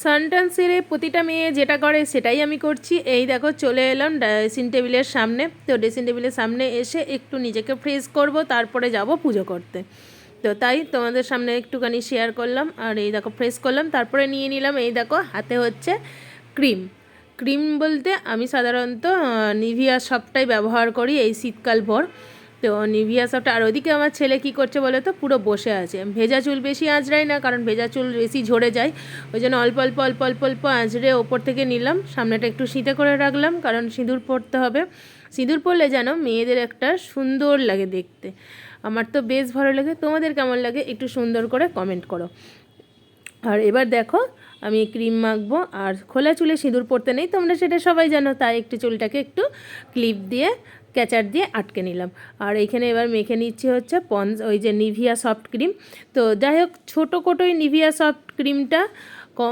স্নান সেরে প্রতিটা মেয়ে যেটা করে সেটাই আমি করছি। এই দেখো চলে এলাম ড্রেসিং টেবিলের সামনে। তো ড্রেসিং টেবিলের সামনে এসে একটু নিজেকে ফ্রেশ করব, তারপরে যাব পুজো করতে। তো তাই তোমাদের সামনে একটুখানি শেয়ার করলাম। আর এই দেখো ফ্রেশ করলাম, তারপরে নিয়ে নিলাম এই দেখো হাতে হচ্ছে ক্রিম। ক্রিম বলতে আমি সাধারণত নিভিয়া সবটাই ব্যবহার করি এই শীতকাল ভর। তো নিভিয়া সবটা। আর ওদিকে আমার ছেলে কি করছে বলো তো, পুরো বসে আছে। ভেজা চুল বেশি আঁচড়াই না, কারণ ভেজা চুল বেশি ঝরে যায়। ওই জন্য অল্প অল্প অল্প অল্প অল্প আঁচড়ে ওপর থেকে নিলাম, সামনেটা একটু শীতে করে রাখলাম, কারণ সিঁদুর পরতে হবে। সিঁদুর পরলে যেন মেয়েদের একটা সুন্দর লাগে দেখতে। আমার তো বেশ ভালো লাগে। তোমাদের কেমন লাগে একটু সুন্দর করে কমেন্ট করো। আর এবার দেখো আমি ক্রিম মাখবো। আর খোলা চুলে সিঁদুর পরতে নেই, তোমরা সেটা সবাই জানো। তাই একটু চুলটাকে একটু ক্লিপ দিয়ে ক্যাচার দিয়ে আটকে নিলাম। আর এইখানে এবার মেখে নিচ্ছি হচ্ছে ওই যে নিভিয়া সফট ক্রিম। তো যাই হোক, ছোটো কোটোই নিভিয়া সফট ক্রিমটা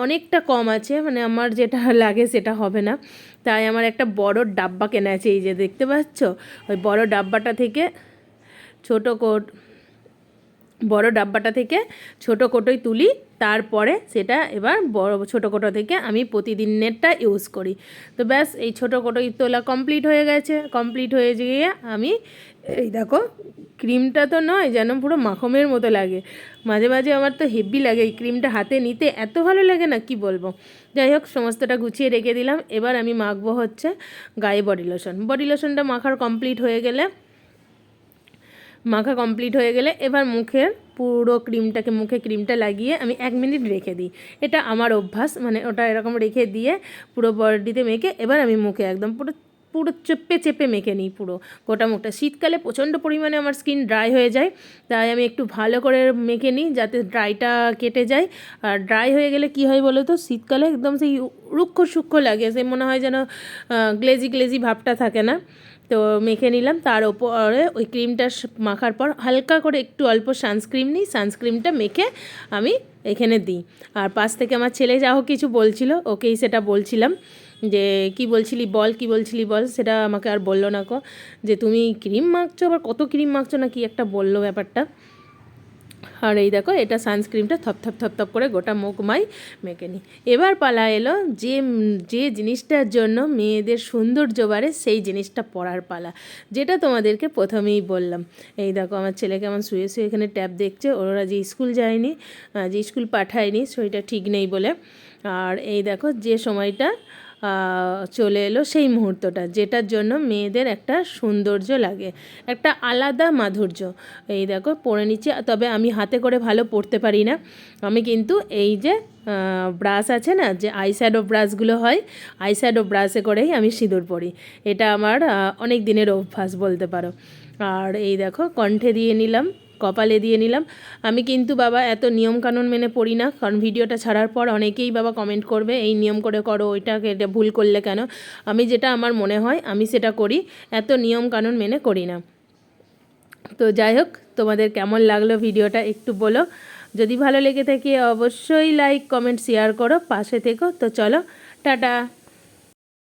অনেকটা কম আছে, মানে আমার যেটা লাগে সেটা হবে না। তাই আমার একটা বড় ডাব্বা কেনা আছে, এই যে দেখতে পাচ্ছ। ওই বড় ডাব্বাটা থেকে বড় ডাব্বাটা থেকে ছোটো কোটোই তুলি, তারপরে সেটা এবার বড় ছোটো কোটো থেকে আমি প্রতিদিনেরটা ইউজ করি। তো ব্যাস এই ছোটো কোটোই তোলা কমপ্লিট হয়ে গেছে। কমপ্লিট হয়ে গিয়ে আমি এই দেখো, ক্রিমটা তো নয় যেন পুরো মাখনের মতো লাগে। মাঝে মাঝে আমার তো হেভি লাগে এই ক্রিমটা হাতে নিতে, এত ভালো লাগে না কি বলবো। যাই হোক, সমস্তটা গুছিয়ে রেখে দিলাম। এবার আমি মাখবো হচ্ছে গায়ে বডি লোশন। বডি লোশনটা মাখা কমপ্লিট হয়ে গেলে এবার মুখে ক্রিমটা লাগিয়ে আমি 1 মিনিট রেখে দিই। এটা আমার অভ্যাস, মানে ওটা এরকম রেখে দিয়ে পুরো বডিতে মেখে এবার আমি মুখে একদম পুরো পুরো চেপে চেপে মেখে নিই পুরো গোটা মুখটা। শীতকালে প্রচণ্ড পরিমাণে আমার স্কিন ড্রাই হয়ে যায়, তাই আমি একটু ভালো করে মেখে নিই যাতে ড্রাইটা কেটে যায়। আর ড্রাই হয়ে গেলে কি হয় বলো তো, শীতকালে একদম সেই রুক্ষ সূক্ষ্ম লাগে, সে মনে হয় যেন গ্লেজি ভাবটা থাকে না। তো মেখে নিলাম। তার ওপরে ওই ক্রিমটা মাখার পর হালকা করে একটু অল্প সানস্ক্রিন নিই, সানস্ক্রিনটা মেখে আমি এখানে দিই। আর পাশ থেকে আমার ছেলে যা হোক কিছু বলছিল, ওকেই সেটা বলছিলাম যে কী বলছিলি বল, সেটা আমাকে আর বললো না যে তুমি ক্রিম মাখছো, আবার কত ক্রিম মাখছো না কি একটা বললো ব্যাপারটা। আর এই দেখো, এটা সানস্ক্রিনটা থপ করে গোটা মুখ মেখে নিই। এবার পালা এলো যে জিনিসটার জন্য মেয়েদের সৌন্দর্য বাড়ে, সেই জিনিসটা পরার পালা, যেটা তোমাদেরকে প্রথমেই বললাম। এই দেখো আমার ছেলে কেমন শুয়ে এখানে ট্যাব দেখছে। ওরা যে স্কুল যায়নি, যে স্কুল পাঠায়নি, শরীরটা ঠিক নেই বলে। আর এই দেখো যে সময়টা চলে এলো, সেই মুহূর্তটা যেটার জন্য মেয়েদের একটা সৌন্দর্য লাগে, একটা আলাদা মাধুর্য। এই দেখো পরে নিচ্ছি। তবে আমি হাতে করে ভালো পরতে পারি না। আমি কিন্তু এই যে ব্রাশ আছে না, যে আইশ্যাডো ব্রাশগুলো হয়, আইশ্যাডো ব্রাশে করেই আমি সিঁদুর পরি। এটা আমার অনেক দিনের অভ্যাস বলতে পারো। আর এই দেখো কণ্ঠে দিয়ে নিলাম, কপালে দিয়ে নিলাম। আমি কিন্তু বাবা এত নিয়মকানুন মেনে পড়ি না, কারণ ভিডিওটা ছাড়ার পর অনেকেই বাবা কমেন্ট করবে এই নিয়ম করে করো, এটা ভুল করলে কেন। আমি যেটা আমার মনে হয় আমি সেটা করি, এত নিয়মকানুন মেনে করি না। তো যাই হোক, তোমাদের কেমন লাগলো ভিডিওটা একটু বলো। যদি ভালো লেগে থাকে অবশ্যই লাইক কমেন্ট শেয়ার করো, পাশে থেকো। তো চলো, টাটা।